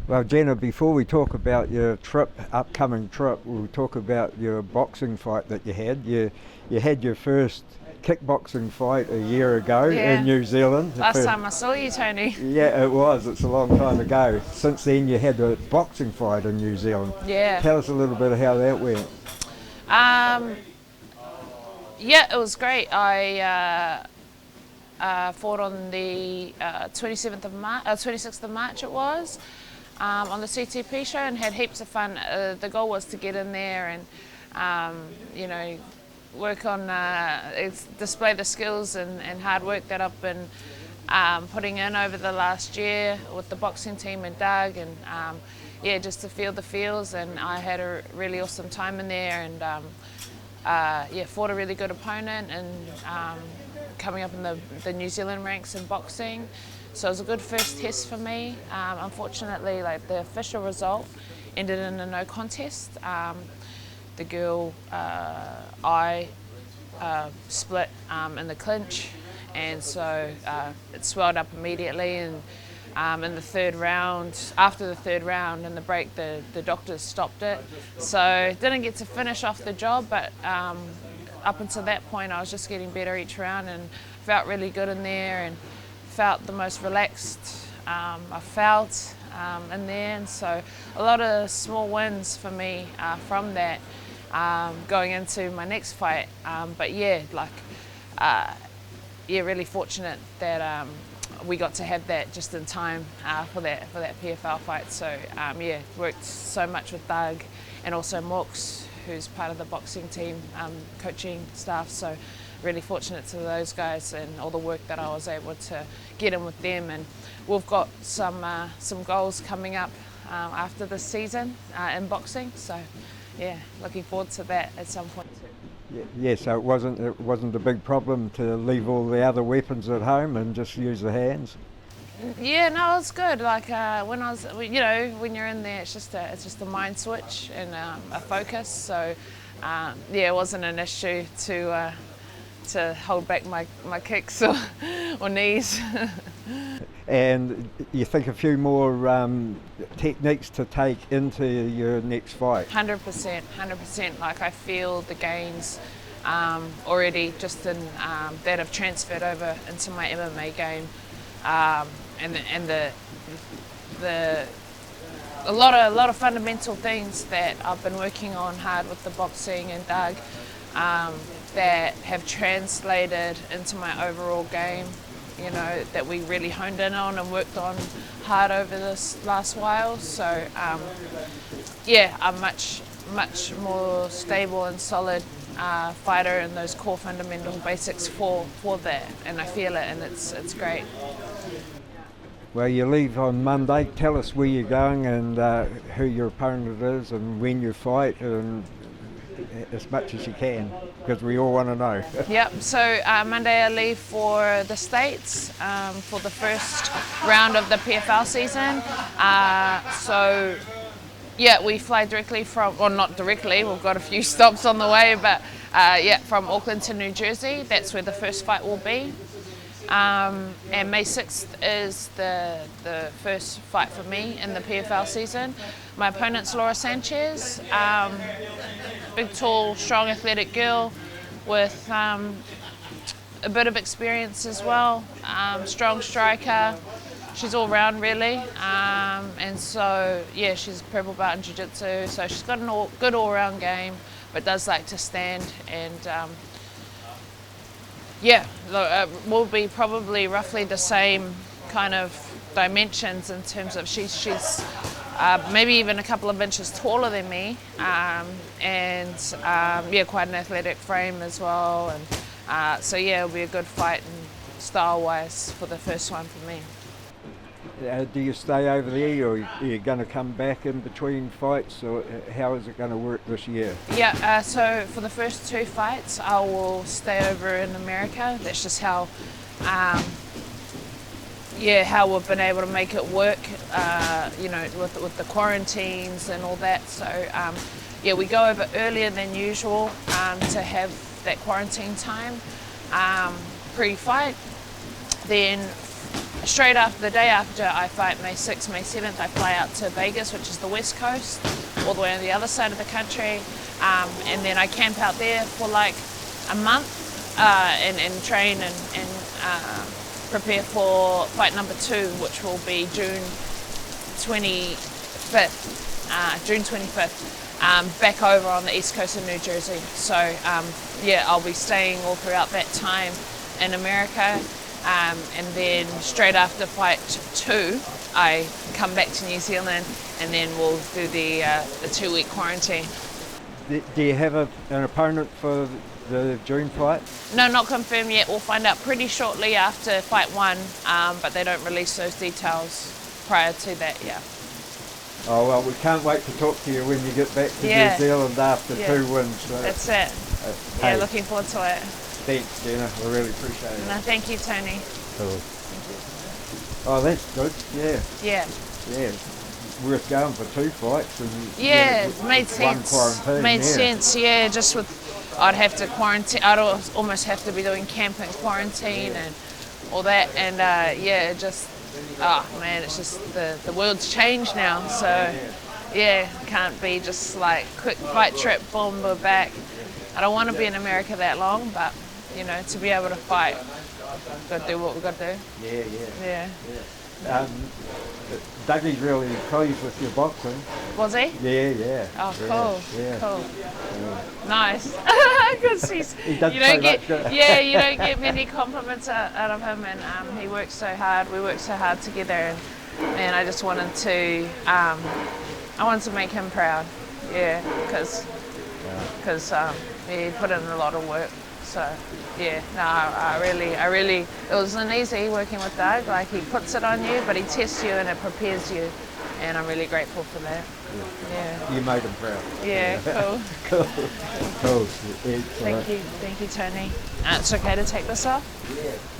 Well, Genah, before we talk about your upcoming trip, we'll talk about your boxing fight that you had. You had your first kickboxing fight a year ago in New Zealand. Last time I saw you, Tony. Yeah, it was. It's a long time ago. Since then, you had a boxing fight in New Zealand. Yeah. Tell us a little bit of how that went. Yeah, it was great. I fought on the 27th of March, 26th of March it was, on the CTP show, and had heaps of fun. The goal was to get in there and, work on, display the skills and hard work that I've been putting in over the last year with the boxing team and Doug, and just to feel the feels. And I had a really awesome time in there, and fought a really good opponent, and coming up in the New Zealand ranks in boxing. So it was a good first test for me. Unfortunately, the official result ended in a no contest. The girl, I split in the clinch, and so it swelled up immediately. And in the third round, after the third round in the break, the doctors stopped it. So didn't get to finish off the job, but up until that point I was just getting better each round and felt really good in there and felt the most relaxed I felt in there. And so a lot of small wins for me from that going into my next fight. Really fortunate that we got to have that just in time for that PFL fight. So worked so much with Doug and also Morks, who's part of the boxing team, coaching staff. So really fortunate to those guys and all the work that I was able to get in with them. And we've got some goals coming up after this season in boxing. So looking forward to that at some point too. Yeah, so it wasn't a big problem to leave all the other weapons at home and just use the hands. Yeah, no, it's good. When I was, when you're in there, it's just a mind switch and a focus. So it wasn't an issue to hold back my kicks or knees. And you think a few more techniques to take into your next fight? 100%. I feel the gains already just in that have transferred over into my MMA game, and a lot of fundamental things that I've been working on hard with the boxing and Doug that have translated into my overall game. That we really honed in on and worked on hard over this last while. So I'm much more stable and solid fighter in those core fundamental basics for that, and I feel it, and it's great. Well, you leave on Monday. Tell us where you're going and who your opponent is and when you fight, and as much as you can, because we all want to know. Yep, so Monday I leave for the States for the first round of the PFL season. We fly directly from, well, not directly, we've got a few stops on the way, but from Auckland to New Jersey. That's where the first fight will be. And May 6th is the first fight for me in the PFL season. My opponent's Laura Sanchez, big, tall, strong, athletic girl with a bit of experience as well, strong striker. She's all round really, and so she's a purple belt in jiu-jitsu, so she's got a good all-round game, but does like to stand. And will be probably roughly the same kind of dimensions in terms of she's maybe even a couple of inches taller than me, and quite an athletic frame as well. And it'll be a good fight and style-wise for the first one for me. Do you stay over there, or are you going to come back in between fights, or how is it going to work this year? So for the first two fights I will stay over in America. That's just how we've been able to make it work, with the quarantines and all that. So we go over earlier than usual to have that quarantine time pre-fight. Then straight after, the day after I fight, May 6th, May 7th, I fly out to Vegas, which is the west coast, all the way on the other side of the country, and then I camp out there for like a month and train and prepare for fight number 2, which will be June 25th, back over on the east coast of New Jersey. So yeah, I'll be staying all throughout that time in America, and then straight after fight 2, I come back to New Zealand, and then we'll do the 2-week quarantine. Do you have an opponent for the June fight? No, not confirmed yet. We'll find out pretty shortly after fight 1, but they don't release those details prior to that, yeah. Oh well, we can't wait to talk to you when you get back to New Zealand after 2 wins. So. That's it. Hey, looking forward to it. Thanks, Genah. I really appreciate it. No, thank you, Tony. Cool. Oh, that's good. Yeah. Yeah. Yeah. Worth going for 2 fights and it made sense. One quarantine. Made sense. Yeah, just with I'd have to quarantine. I'd almost have to be doing camp and quarantine and all that. And just man, it's just the world's changed now. So yeah, can't be just like quick fight trip, boom, we're back. I don't want to be in America that long, but you know, to be able to fight, we've got to do what we've got to do. Yeah. Dougie's really pleased with your boxing. Was he? Yeah. Oh, cool. Yeah. Cool. Yeah. Nice. Because He doesn't say much. you don't get many compliments out of him, and he works so hard. We work so hard together, and I just wanted to, make him proud. Yeah, because he put in a lot of work. So yeah, no, I really, it wasn't easy working with Doug. Like, he puts it on you, but he tests you and it prepares you, and I'm really grateful for that. Yeah. You made him proud. Yeah, cool. Cool. Thank you, Tony. It's okay to take this off? Yeah.